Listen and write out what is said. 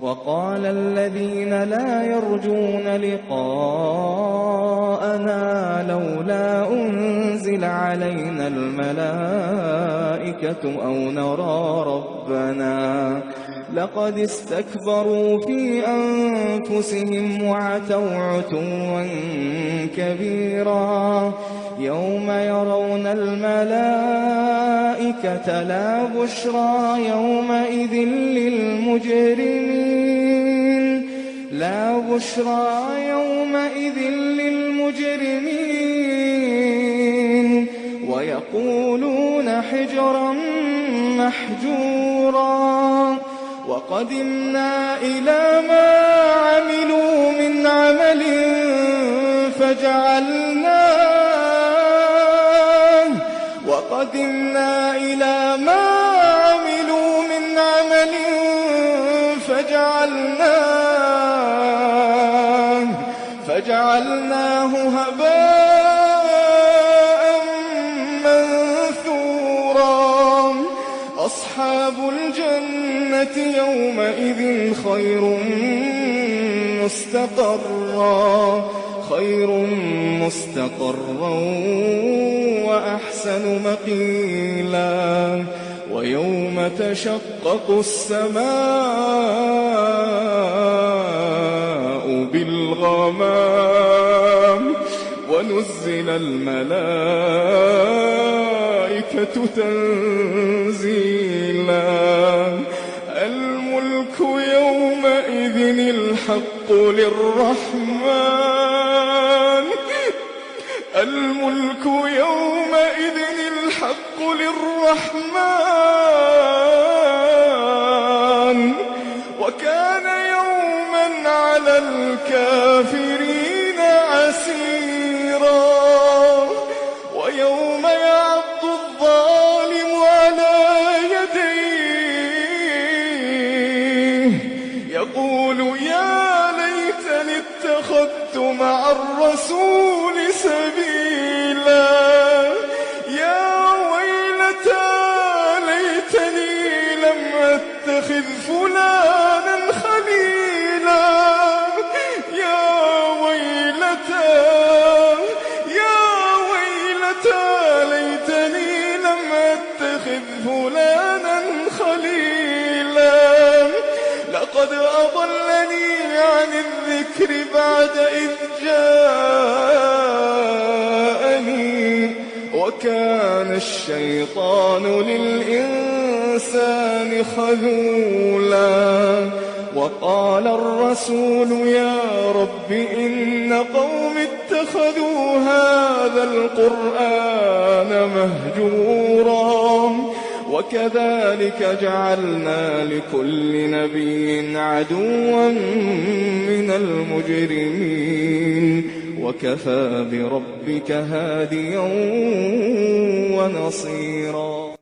وقال الذين لا يرجون لقاءنا لولا أنزل علينا الملائكة أو نرى ربنا لقد استكبروا في أنفسهم وعتوا عتوا كبيرا يوم يرون الملائكة لا بشرى يومئذ للمجرمين ويقولون حجرا محجورا وقدمنا إلى ما عملوا من عمل فجعلناه هباء منثورا أصحاب الجنة يومئذ خير مستقرا وأحسن مقيلا ويوم تشقق السماء بالغمام ونزل الملائكة تنزيلا الملك يومئذ الحق للرحمن وكان يوما على الكافرين عسيرا ويوم يعض الظالم على يديه يقول يا ليتني اتخذت مع الرسول سبيلا يا ويلتى ليتني لم أتخذ فلانا خليلا يا ويلتى ليتني لم أتخذ فلانا خليلا لقد أضلني عن الذكر بعد إذ جاءني وكان الشيطان للإنسان خذولا وقال الرسول يا رب إن قوم اتخذوا هذا القرآن مهجورا وكذلك جعلنا لكل نبي عدوا من المجرمين وكفى بربك هاديا ونصيرا.